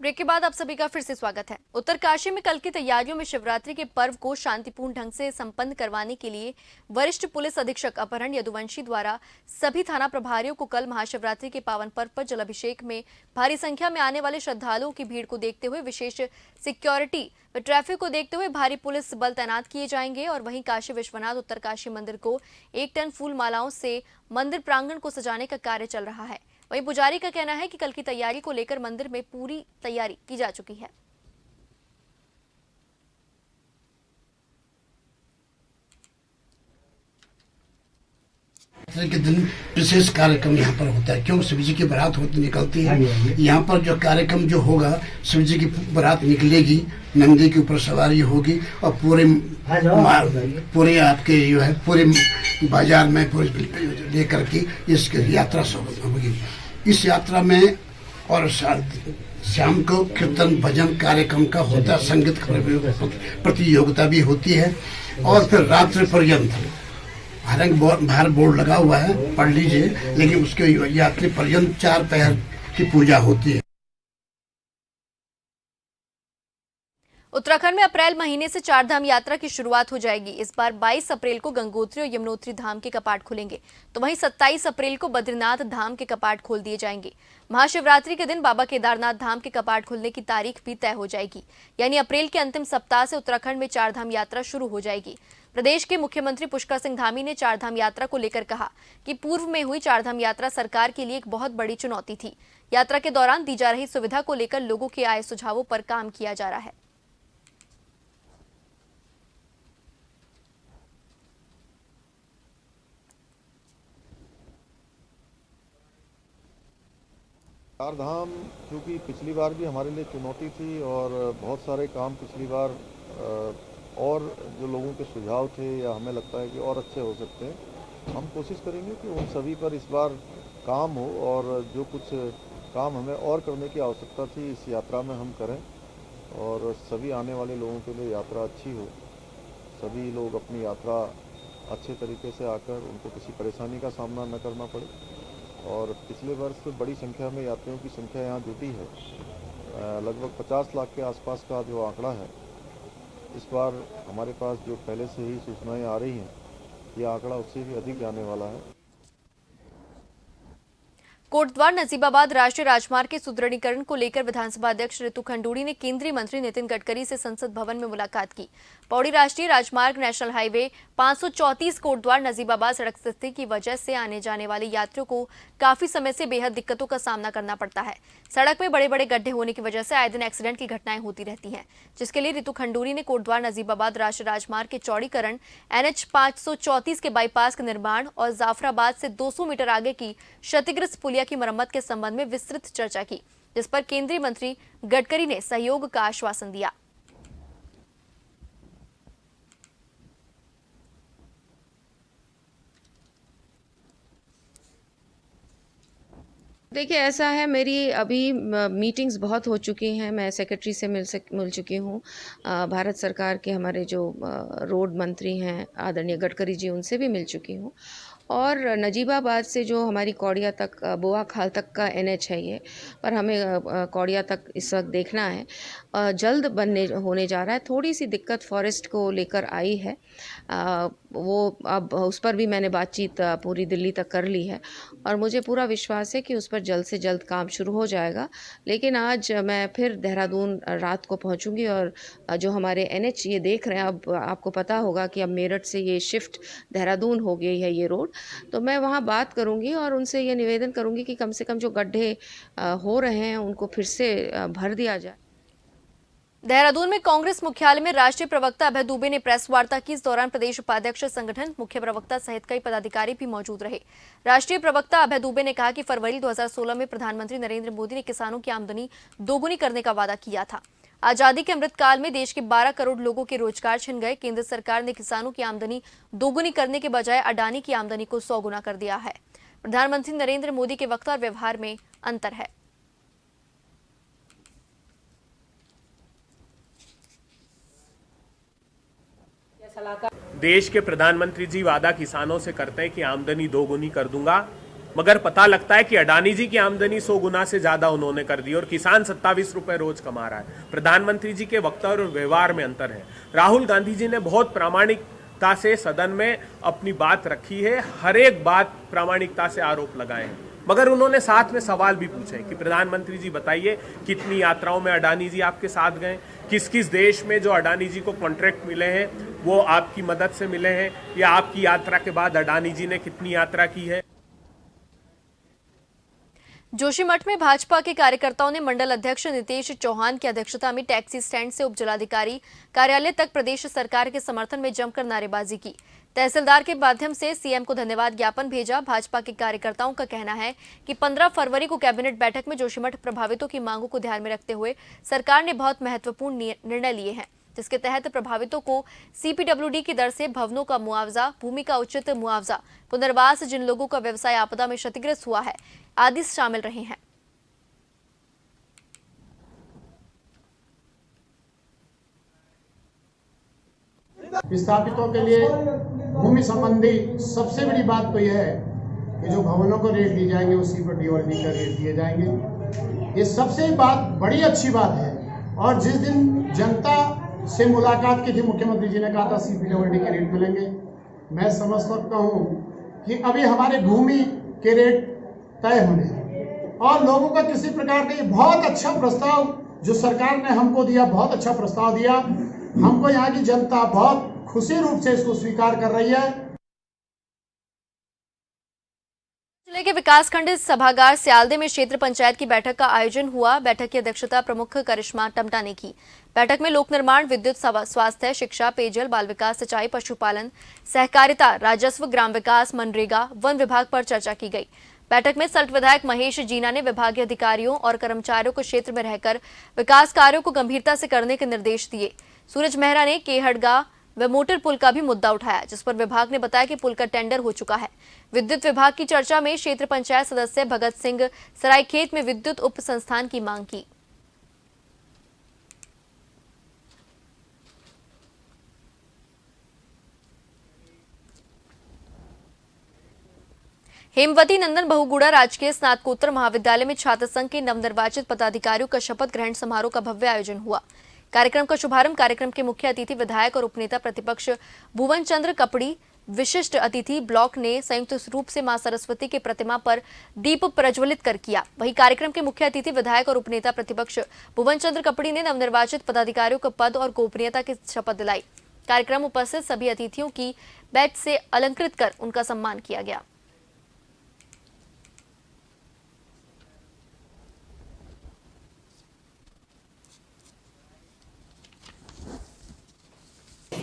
Break के बाद आप सभी का फिर से स्वागत है। उत्तरकाशी में कल की तैयारियों में शिवरात्रि के पर्व को शांतिपूर्ण ढंग से संपन्न करवाने के लिए वरिष्ठ पुलिस अधीक्षक अपहरण यदुवंशी द्वारा सभी थाना प्रभारियों को कल महाशिवरात्रि के पावन पर्व पर जलाभिषेक में भारी संख्या में आने वाले श्रद्धालुओं की भीड़ को देखते हुए विशेष सिक्योरिटी व ट्रैफिक को देखते हुए भारी पुलिस बल तैनात किए जाएंगे। और वहीं काशी विश्वनाथ उत्तरकाशी मंदिर को 1 टन फूल मालाओं से मंदिर प्रांगण को सजाने का कार्य चल रहा है। वहीं पुजारी का कहना है कि कल की तैयारी को लेकर मंदिर में पूरी तैयारी की जा चुकी है। के दिन विशेष कार्यक्रम यहाँ पर होता है। क्यों शिव जी की बारात होती निकलती है। यहाँ पर जो कार्यक्रम जो होगा, शिव जी की बारात निकलेगी, नंदी के ऊपर सवारी होगी और पूरे आपके जो है पूरे बाजार में पूरे लेकर के इसकी यात्रा होगी। इस यात्रा में और शाम को कीर्तन भजन कार्यक्रम का होता है, संगीत प्रतियोगिता भी होती है और फिर रात्रि पर्यंत हालांकि बाहर बोर्ड लगा हुआ है, पढ़ लीजिए, लेकिन उसके यात्री पर्यंत 4 पहर की पूजा होती है। उत्तराखंड में अप्रैल महीने से 4 धाम यात्रा की शुरुआत हो जाएगी। इस बार 22 अप्रैल को गंगोत्री और यमुनोत्री धाम के कपाट खुलेंगे, तो वहीं 27 अप्रैल को बद्रीनाथ धाम के कपाट खोल दिए जाएंगे। महाशिवरात्रि के दिन बाबा केदारनाथ धाम के कपाट खुलने की तारीख भी तय हो जाएगी, यानी अप्रैल के अंतिम सप्ताह से उत्तराखंड में 4 धाम यात्रा शुरू हो जाएगी। प्रदेश के मुख्यमंत्री पुष्कर सिंह धामी ने 4 धाम यात्रा को लेकर कहा कि पूर्व में हुई 4 धाम यात्रा सरकार के लिए एक बहुत बड़ी चुनौती थी। यात्रा के दौरान दी जा रही सुविधा को लेकर लोगों के आए सुझावों पर काम किया जा रहा है। चार धाम क्योंकि पिछली बार भी हमारे लिए चुनौती थी और बहुत सारे काम पिछली बार और जो लोगों के सुझाव थे या हमें लगता है कि और अच्छे हो सकते हैं, हम कोशिश करेंगे कि उन सभी पर इस बार काम हो और जो कुछ काम हमें और करने की आवश्यकता थी इस यात्रा में हम करें और सभी आने वाले लोगों के लिए यात्रा अच्छी हो, सभी लोग अपनी यात्रा अच्छे तरीके से आकर उनको किसी परेशानी का सामना न करना पड़े। और पिछले वर्ष बड़ी संख्या में यात्रियों की संख्या यहाँ जुटी है, लगभग 50 लाख के आसपास का जो आंकड़ा है। इस बार हमारे पास जो पहले से ही सूचनाएं आ रही हैं, ये आंकड़ा उससे भी अधिक जाने वाला है। कोटद्वार नजीबाबाद राष्ट्रीय राजमार्ग के सुदृढ़ीकरण को लेकर विधानसभा अध्यक्ष ऋतु खंडूड़ी ने केंद्रीय मंत्री नितिन गडकरी से संसद भवन में मुलाकात की। पौड़ी राष्ट्रीय राजमार्ग नेशनल हाईवे 534 कोटद्वार नजीबाबाद सड़क स्थिति की वजह से आने जाने वाले यात्रियों को काफी समय से बेहद दिक्कतों का सामना करना पड़ता है। सड़क में बड़े बड़े गड्ढे होने की वजह से आए दिन एक्सीडेंट की घटनाएं होती रहती हैं, जिसके लिए ऋतु खंडूड़ी ने कोटद्वार नजीबाबाद राष्ट्रीय राजमार्ग के चौड़ीकरण, NH 534 के बाईपास का निर्माण और जाफराबाद से 200 मीटर आगे की क्षतिग्रस्त पुलिया की मरम्मत के संबंध में विस्तृत चर्चा की, जिस पर केंद्रीय मंत्री गडकरी ने सहयोग का आश्वासन दिया। देखिए, ऐसा है, मेरी अभी मीटिंग्स बहुत हो चुकी हैं। मैं सेक्रेटरी से मिल चुकी हूँ। भारत सरकार के हमारे जो रोड मंत्री हैं आदरणीय गडकरी जी, उनसे भी मिल चुकी हूँ। और नजीबाबाद से जो हमारी कौड़िया तक बोआ खाल तक का NH है, ये पर हमें कौड़िया तक इस वक्त देखना है, जल्द होने जा रहा है। थोड़ी सी दिक्कत फॉरेस्ट को लेकर आई है, वो अब उस पर भी मैंने बातचीत पूरी दिल्ली तक कर ली है और मुझे पूरा विश्वास है कि उस पर जल्द से जल्द काम शुरू हो जाएगा। लेकिन आज मैं फिर देहरादून रात को पहुंचूंगी और जो हमारे NH ये देख रहे हैं, अब आपको पता होगा कि अब मेरठ से ये शिफ्ट देहरादून हो गई है ये रोड, तो मैं वहाँ बात करूँगी और उनसे ये निवेदन करूँगी कि कम से कम जो गड्ढे हो रहे हैं उनको फिर से भर दिया जाए। देहरादून में कांग्रेस मुख्यालय में राष्ट्रीय प्रवक्ता अभय दुबे ने प्रेस वार्ता की। इस दौरान प्रदेश उपाध्यक्ष संगठन, मुख्य प्रवक्ता सहित कई पदाधिकारी भी मौजूद रहे। राष्ट्रीय प्रवक्ता अभय दुबे ने कहा कि फरवरी 2016 में प्रधानमंत्री नरेंद्र मोदी ने किसानों की आमदनी दोगुनी करने का वादा किया था। आजादी के अमृतकाल में देश के 12 करोड़ लोगों के रोजगार छिन गए। केंद्र सरकार ने किसानों की आमदनी दोगुनी करने के बजाय अडानी की आमदनी को 100 गुना कर दिया है। प्रधानमंत्री नरेंद्र मोदी के वक्त और व्यवहार में अंतर है। देश के प्रधानमंत्री जी वादा किसानों से करते हैं कि आमदनी दोगुनी कर दूंगा, मगर पता लगता है कि अडानी जी की आमदनी 100 गुना से ज्यादा उन्होंने कर दी और किसान 27 रुपए रोज कमा रहा है। प्रधानमंत्री जी के वक्तव्य और व्यवहार में अंतर है। राहुल गांधी जी ने बहुत प्रामाणिकता से सदन में अपनी बात रखी है, हर एक बात प्रामाणिकता से आरोप लगाए हैं, मगर उन्होंने साथ में सवाल भी पूछे कि प्रधानमंत्री जी बताइए कितनी यात्राओं में अडानी जी आपके साथ गए, किस किस देश में जो अडानी जी को कॉन्ट्रैक्ट मिले हैं वो आपकी मदद से मिले हैं, या आपकी यात्रा के बाद अडानी जी ने कितनी यात्रा की है। जोशीमठ में भाजपा के कार्यकर्ताओं ने मंडल अध्यक्ष नितेश चौहान की अध्यक्षता में टैक्सी स्टैंड से उप जिलाधिकारी कार्यालय तक प्रदेश सरकार के समर्थन में जमकर नारेबाजी की। तहसीलदार के माध्यम से सीएम को धन्यवाद ज्ञापन भेजा। भाजपा के कार्यकर्ताओं का कहना है कि 15 फरवरी को कैबिनेट बैठक में जोशीमठ प्रभावितों की मांगों को ध्यान में रखते हुए सरकार ने बहुत महत्वपूर्ण निर्णय लिए हैं, जिसके तहत प्रभावितों को सीपीडब्ल्यूडी की दर से भवनों का मुआवजा, भूमि का उचित मुआवजा, पुनर्वास, जिन लोगों का व्यवसाय आपदा में क्षतिग्रस्त हुआ है आदि शामिल रहे हैं। विस्थापितों के लिए भूमि संबंधी सबसे बड़ी बात तो यह है कि जो भवनों को रेट दिए जाएंगे उसी पर डीओडी का रेट दिए जाएंगे। ये सबसे बात बड़ी अच्छी बात है। और जिस दिन जनता से मुलाकात की थी, मुख्यमंत्री जी ने कहा था सीपीडब्ल्यूडी के रेट मिलेंगे। मैं समझ सकता हूँ कि अभी हमारे भूमि के रेट तय होने और लोगों का किसी प्रकार का ये बहुत अच्छा प्रस्ताव जो सरकार ने हमको दिया, बहुत अच्छा प्रस्ताव दिया। हमको यहाँ की जनता बहुत खुशी रूप से इसको स्वीकार कर रही है। जिले के विकासखंड सभागार सियालदे में क्षेत्र पंचायत की बैठक का आयोजन हुआ। बैठक की अध्यक्षता प्रमुख करिश्मा टमटा ने की। बैठक में लोक निर्माण, विद्युत, स्वास्थ्य, शिक्षा, पेयजल, बाल विकास, सिंचाई, पशुपालन, सहकारिता, राजस्व, ग्राम विकास, मनरेगा, वन विभाग पर चर्चा की गई। बैठक में सल्ट विधायक महेश जीना ने विभागीय अधिकारियों और कर्मचारियों को क्षेत्र में रहकर विकास कार्यों को गंभीरता से करने के निर्देश दिए। सूरज मेहरा ने केहड़गा व मोटर पुल का भी मुद्दा उठाया, जिस पर विभाग ने बताया कि पुल का टेंडर हो चुका है। विद्युत विभाग की चर्चा में क्षेत्र पंचायत सदस्य भगत सिंह सरायखेत में विद्युत उप संस्थान की मांग की। हेमवती नंदन बहुगुड़ा राजकीय स्नातकोत्तर महाविद्यालय में छात्र संघ के नवनिर्वाचित पदाधिकारियों का शपथ ग्रहण समारोह का भव्य आयोजन हुआ। कार्यक्रम का शुभारंभ कार्यक्रम के मुख्य अतिथि विधायक और उपनेता प्रतिपक्ष भुवन चंद्र कपड़ी, विशिष्ट अतिथि ब्लॉक ने संयुक्त रूप से मां सरस्वती की प्रतिमा पर दीप प्रज्वलित कर किया। वहीं कार्यक्रम के मुख्य अतिथि विधायक और उपनेता प्रतिपक्ष भुवन चंद्र कपड़ी ने नवनिर्वाचित पदाधिकारियों को पद और गोपनीयता की शपथ दिलाई। कार्यक्रम उपस्थित सभी अतिथियों की बैच से अलंकृत कर उनका सम्मान किया गया।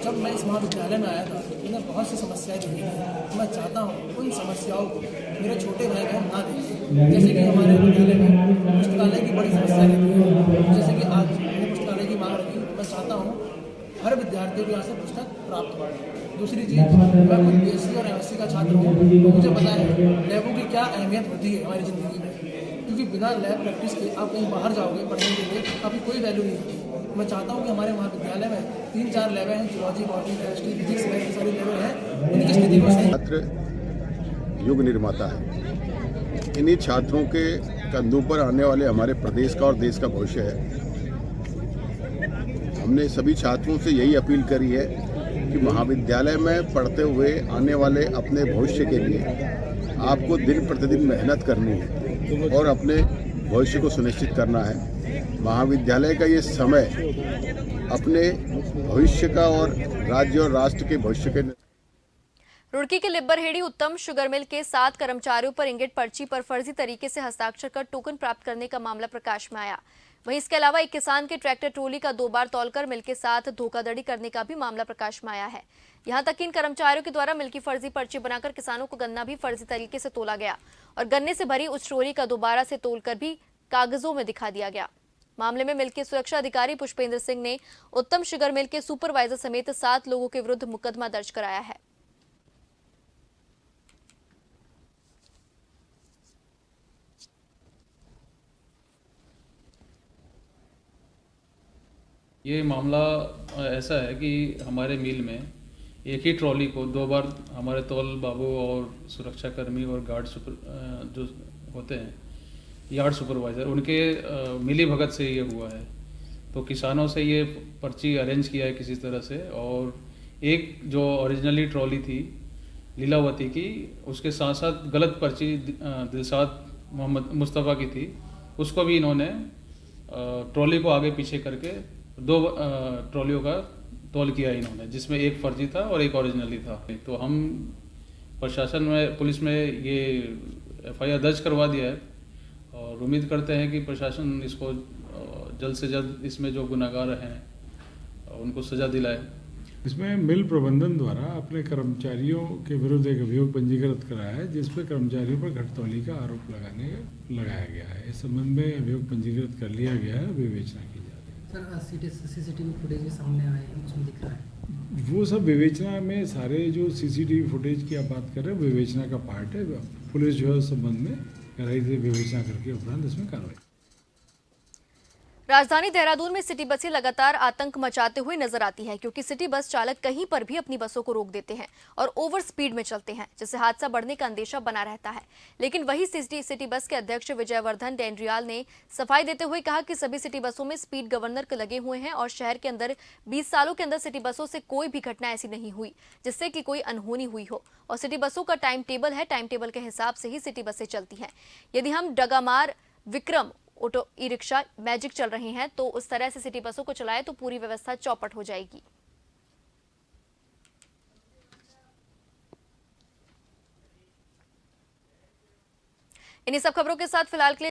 जब मैं इस महाविद्यालय में आया था मैंने बहुत सी समस्याएं देखी थी। मैं चाहता हूँ उन समस्याओं को मेरे छोटे भाई बहन ना देखें। जैसे कि हमारे विद्यालय में पुस्तकालय की बड़ी समस्या रहती है, जैसे कि आज मैंने पुस्तकालय की मांग रखी। मैं चाहता हूँ हर विद्यार्थी को यहाँ से पुस्तक प्राप्त हो। दूसरी चीज़, मैं खुद BSc और MSc का छात्र हूँ, तो मुझे पता है लैबों की क्या अहमियत होती है हमारी ज़िंदगी में, क्योंकि बिना लैब प्रैक्टिस के आप कहीं बाहर जाओगे पढ़ने के लिए, आपकी कोई वैल्यू नहीं होती। मैं चाहता हूँ कि हमारे महाविद्यालय में 3-4 लैबें हैं, zoology, botany, chemistry, physics, math, सारी लैबें हैं, उनकी स्थिति को सही। छात्र युग निर्माता है। इन्हीं छात्रों के कंधों पर आने वाले हमारे प्रदेश का और देश का भविष्य है। हमने सभी छात्रों से यही अपील करी है कि महाविद्यालय में पढ़ते हुए आने वाले अपने भविष्य के लिए आपको दिन प्रतिदिन मेहनत करनी है और अपने भविष्य को सुनिश्चित करना है। महाविद्यालय का ये समय अपने भविष्य का और राज्य और राष्ट्र के भविष्य के। रुड़की के लिब्बरहेड़ी उत्तम शुगर मिल के 7 कर्मचारियों पर इंगित पर्ची पर फर्जी तरीके से हस्ताक्षर कर टोकन प्राप्त करने का मामला प्रकाश में आया। वहीं इसके अलावा एक किसान के ट्रैक्टर ट्रोली का 2 बार तौलकर मिल के साथ धोखाधड़ी करने का भी मामला प्रकाश में आया है। यहां तक कि इन कर्मचारियों के द्वारा मिल की फर्जी पर्ची बनाकर किसानों को गन्ना भी फर्जी तरीके से तोला गया और गन्ने से भरी उस ट्रोली का दोबारा से तोलकर भी कागजों में दिखा दिया गया। मामले में मिल के सुरक्षा अधिकारी पुष्पेंद्र सिंह ने उत्तम शुगर मिल के सुपरवाइजर समेत 7 लोगों के विरुद्ध मुकदमा दर्ज कराया है। ये मामला ऐसा है कि हमारे मिल में एक ही ट्रॉली को 2 बार हमारे तौल बाबू और सुरक्षाकर्मी और गार्ड जो होते हैं यार्ड सुपरवाइज़र उनके मिली भगत से ये हुआ है। तो किसानों से ये पर्ची अरेंज किया है किसी तरह से, और एक जो ओरिजिनली ट्रॉली थी लीलावती की, उसके साथ साथ गलत पर्ची दिलशाद मोहम्मद मुस्तफ़ा की थी, उसको भी इन्होंने ट्रॉली को आगे पीछे करके 2 ट्रॉलियों का तौल किया इन्होंने, जिसमें एक फर्जी था और एक ओरिजिनली था। तो हम प्रशासन में, पुलिस में ये FIR दर्ज करवा दिया है और उम्मीद करते हैं कि प्रशासन इसको जल्द से जल्द इसमें जो गुनाहगार हैं उनको सजा दिलाए। इसमें मिल प्रबंधन द्वारा अपने कर्मचारियों के विरुद्ध एक अभियोग पंजीकृत कराया है, जिस पर कर्मचारियों पर घटतौली का आरोप लगाया गया है। इस संबंध में अभियोग पंजीकृत कर लिया गया है, विवेचना की जा रही है। सर CCTV फुटेज भी सामने आए हैं, उसमें दिख रहा है वो सब विवेचना में, सारे जो CCTV फुटेज की आप बात कर रहे हैं विवेचना का पार्ट है। पुलिस जो है उस संबंध में गहराई से विवेचना करके उपरांत इसमें कार्रवाई। राजधानी देहरादून में सिटी बसें लगातार आतंक मचाते हुए नजर आती हैं, क्योंकि सिटी बस चालक कहीं पर भी अपनी बसों को रोक देते हैं और ओवर स्पीड में चलते हैं, जिससे हादसा बढ़ने का अंदेशा बना रहता है। लेकिन वही सिटी बस के अध्यक्ष विजयवर्धन डेंड्रियाल ने सफाई देते हुए कहा कि सभी सिटी बसों में स्पीड गवर्नर लगे हुए हैं और शहर के अंदर 20 सालों के अंदर सिटी बसों से कोई भी घटना ऐसी नहीं हुई जिससे कि कोई अनहोनी हुई हो, और सिटी बसों का टाइम टेबल है, टाइम टेबल के हिसाब से ही सिटी बसें चलती हैं। यदि हम डगामार, Vikram, auto, e rickshaw, magic चल रहे हैं तो उस तरह से सिटी बसों को चलाए तो पूरी व्यवस्था चौपट हो जाएगी। इन्हीं सब खबरों के साथ फिलहाल के लिए